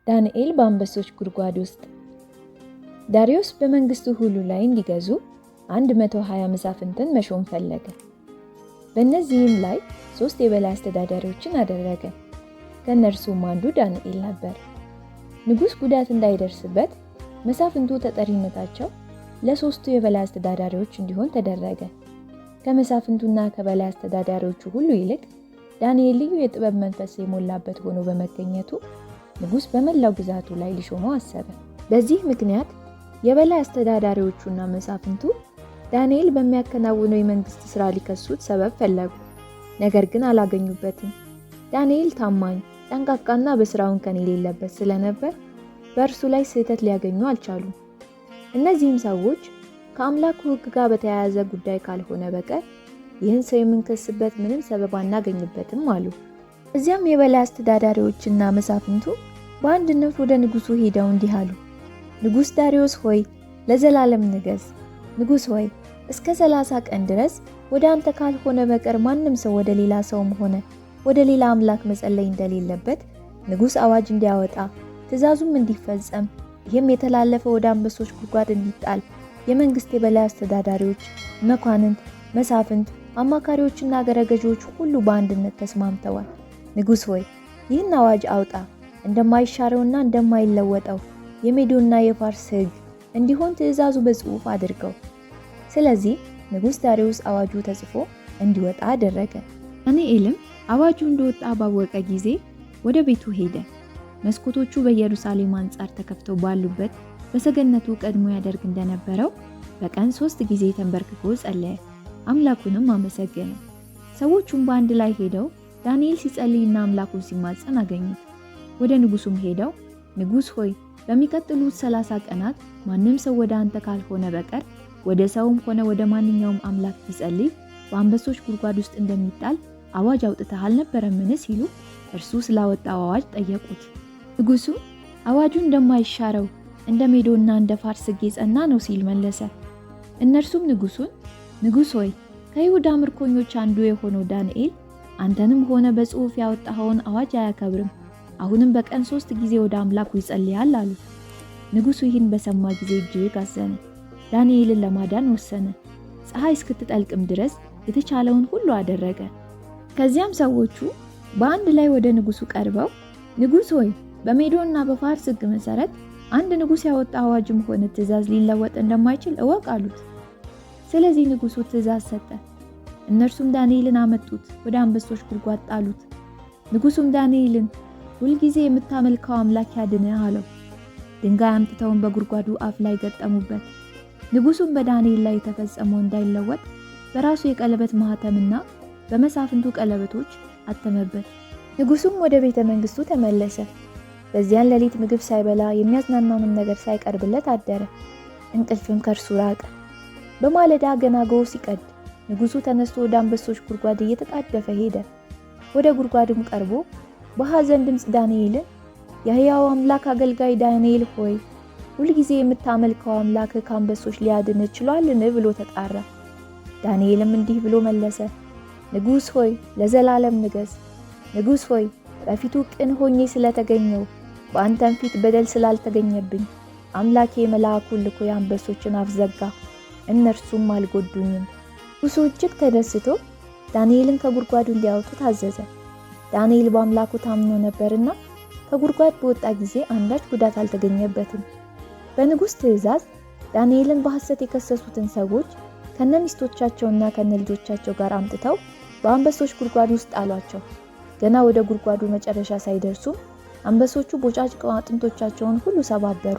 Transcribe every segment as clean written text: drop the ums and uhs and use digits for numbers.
ዳንኤል በአንበሶች ጉድጓድ ውስጥ። ዳሪዮስ በመንግስቱ ሁሉ ላይ እንዲገዙ 120 መሳፍንትን መሾም ፈለገ። በእነዚህም ላይ 3 የበላይ አስተዳዳሪዎችን አደረገ። ከእነርሱም አንዱ ዳንኤል ነበር። ንጉሥ ጉዳት እንዳይደርስበት መሳፍንቱ ተጠሪነታቸው ለ3ቱ የበላይ አስተዳዳሪዎች እንዲሆን ተደረገ። ከመሳፍንቱና ከበላይ አስተዳዳሪዎቹ ሁሉ ይልቅ ዳንኤል ልዩ የጥበብ መንፈስ የሞላበት ሆኖ በመገኘቱ ንጉሥ በመላው ግዛቱ ላይ ሊሾመው አሰበ። በዚህ ምክንያት የበላይ አስተዳዳሪዎቹና መሳፍንቱ ዳንኤል በሚያከናውነው የመንግስት ሥራ ሊከሱት ሰበብ ፈለጉ። ነገር ግን አላገኙበትም። ዳንኤል ታማኝ፣ ጠንቃቃና በሥራው እንከን የሌለበት ስለነበር በእርሱ ላይ ስህተት ሊያገኙ አልቻሉም። እነዚህም ሰዎች ከአምላኩ ሕግ ጋር በተያያዘ ጉዳይ ካልሆነ በቀር ይህን ሰው የምንከስበት ምንም ሰበብ አናገኝበትም አሉ። እዚያም የበላይ አስተዳዳሪዎችና መሳፍንቱ በአንድነት ወደ ንጉሡ ሄደው እንዲህ አሉ። ንጉሥ ዳሪዮስ ሆይ ለዘላለም ንገስ። ንጉሥ ሆይ እስከ 30 ቀን ድረስ ወደ አንተ ካልሆነ በቀር ማንም ሰው ወደ ሌላ ሰውም ሆነ ወደ ሌላ አምላክ መጸለይ እንደሌለበት ንጉሥ አዋጅ እንዲያወጣ ትእዛዙም እንዲፈጸም ይህም የተላለፈ ወደ አንበሶች ጉድጓድ እንዲጣል የመንግስት የበላይ አስተዳዳሪዎች፣ መኳንንት፣ መሳፍንት፣ አማካሪዎችና ገረገዦች ሁሉ በአንድነት ተስማምተዋል። ንጉሥ ሆይ ይህን አዋጅ አውጣ፣ እንደማይሻረውና እንደማይለወጠው የሜዶና የፋርስ ሕግ እንዲሆን ትእዛዙ በጽሑፍ አድርገው። ስለዚህ ንጉሥ ዳሪዮስ አዋጁ ተጽፎ እንዲወጣ አደረገ። ዳንኤልም አዋጁ እንደወጣ ባወቀ ጊዜ ወደ ቤቱ ሄደ። መስኮቶቹ በኢየሩሳሌም አንጻር ተከፍተው ባሉበት በሰገነቱ ቀድሞ ያደርግ እንደነበረው በቀን 3 ጊዜ ተንበርክኮ ጸለየ፣ አምላኩንም አመሰገነ። ሰዎቹም በአንድ ላይ ሄደው ዳንኤል ሲጸልይና አምላኩን ሲማጸን አገኙት። ወደ ንጉሡም ሄደው ንጉሥ ሆይ በሚቀጥሉት 30 ቀናት ማንም ሰው ወደ አንተ ካልሆነ በቀር ወደ ሰውም ሆነ ወደ ማንኛውም አምላክ ቢጸልይ በአንበሶች ጉድጓድ ውስጥ እንደሚጣል አዋጅ አውጥተሃል ነበረምን? ሲሉ እርሱ ስላወጣው አዋጅ ጠየቁት። ንጉሡ አዋጁ እንደማይሻረው እንደ ሜዶና እንደ ፋርስ ሕግ የጸና ነው ሲል መለሰ። እነርሱም ንጉሡን ንጉሥ ሆይ ከይሁዳ ምርኮኞች አንዱ የሆነው ዳንኤል አንተንም ሆነ በጽሑፍ ያወጣኸውን አዋጅ አያከብርም። አሁንም በቀን 3 ጊዜ ወደ አምላኩ ይጸልያል አሉ። ንጉሡ ይህን በሰማ ጊዜ እጅግ አዘነ። ዳንኤልን ለማዳን ወሰነ። ፀሐይ እስክትጠልቅም ድረስ የተቻለውን ሁሉ አደረገ። ከዚያም ሰዎቹ በአንድ ላይ ወደ ንጉሡ ቀርበው ንጉሥ ሆይ በሜዶና በፋርስ ሕግ መሰረት አንድ ንጉሥ ያወጣ አዋጅም ሆነ ትእዛዝ ሊለወጥ እንደማይችል እወቅ አሉት። ስለዚህ ንጉሡ ትእዛዝ ሰጠ። እነርሱም ዳንኤልን አመጡት፣ ወደ አንበሶች ጉድጓድ ጣሉት። ንጉሡም ዳንኤልን ሁልጊዜ የምታመልከው አምላክ ያድንህ አለው። ድንጋይ አምጥተውን በጉድጓዱ አፍ ላይ ገጠሙበት። ንጉሡም በዳንኤል ላይ የተፈጸመው እንዳይለወጥ በራሱ የቀለበት ማህተምና በመሳፍንቱ ቀለበቶች አተመበት። ንጉሡም ወደ ቤተ መንግስቱ ተመለሰ። በዚያን ሌሊት ምግብ ሳይበላ የሚያዝናናውንም ነገር ሳይቀርብለት አደረ። እንቅልፍም ከእርሱ ራቀ። በማለዳ ገና ጎህ ሲቀድ ንጉሡ ተነስቶ ወደ አንበሶች ጉድጓድ እየተጣደፈ ሄደ። ወደ ጉድጓድም ቀርቦ በሐዘን ድምፅ ዳንኤልን የሕያው አምላክ አገልጋይ ዳንኤል ሆይ ሁልጊዜ የምታመልከው አምላክ ከአንበሶች ሊያድን ችሏልን? ብሎ ተጣራ። ዳንኤልም እንዲህ ብሎ መለሰ። ንጉሥ ሆይ ለዘላለም ንገስ። ንጉሥ ሆይ በፊቱ ቅን ሆኜ ስለተገኘው በአንተም ፊት በደል ስላልተገኘብኝ አምላኬ መልአኩን ልኮ የአንበሶችን አፍ ዘጋ፣ እነርሱም አልጎዱኝም። ንጉሡ እጅግ ተደስቶ ዳንኤልን ከጉድጓዱ እንዲያወጡ ታዘዘ። ዳንኤል በአምላኩ ታምኖ ነበርና ከጉድጓድ በወጣ ጊዜ አንዳች ጉዳት አልተገኘበትም። በንጉሥ ትእዛዝ ዳንኤልን በሐሰት የከሰሱትን ሰዎች ከነሚስቶቻቸውና ከነልጆቻቸው ጋር አምጥተው በአንበሶች ጉድጓድ ውስጥ ጣሏቸው። ገና ወደ ጉድጓዱ መጨረሻ ሳይደርሱም አንበሶቹ ቦጫጭቀው አጥንቶቻቸውን ሁሉ ሰባበሩ።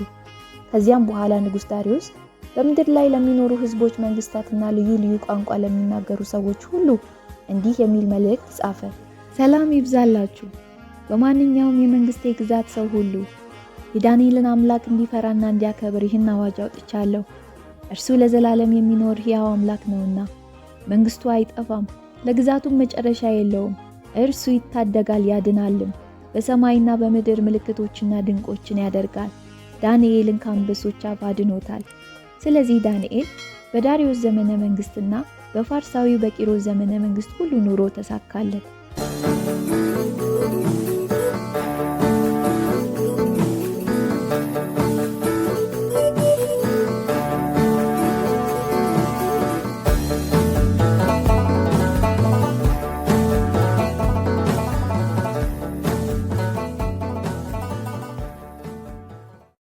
ከዚያም በኋላ ንጉሥ ዳሪዮስ በምድር ላይ ለሚኖሩ ሕዝቦች፣ መንግስታትና ልዩ ልዩ ቋንቋ ለሚናገሩ ሰዎች ሁሉ እንዲህ የሚል መልእክት ጻፈ። ሰላም ይብዛላችሁ። በማንኛውም የመንግስቴ ግዛት ሰው ሁሉ የዳንኤልን አምላክ እንዲፈራና እንዲያከብር ይህን አዋጅ አውጥቻለሁ። እርሱ ለዘላለም የሚኖር ሕያው አምላክ ነውና መንግስቱ አይጠፋም፣ ለግዛቱም መጨረሻ የለውም። እርሱ ይታደጋል ያድናልም፣ በሰማይና በምድር ምልክቶችና ድንቆችን ያደርጋል። ዳንኤልን ከአንበሶች አፍ አድኖታል። ስለዚህ ዳንኤል በዳሪዮስ ዘመነ መንግስትና በፋርሳዊው በቂሮስ ዘመነ መንግስት ሁሉ ኑሮ ተሳካለት።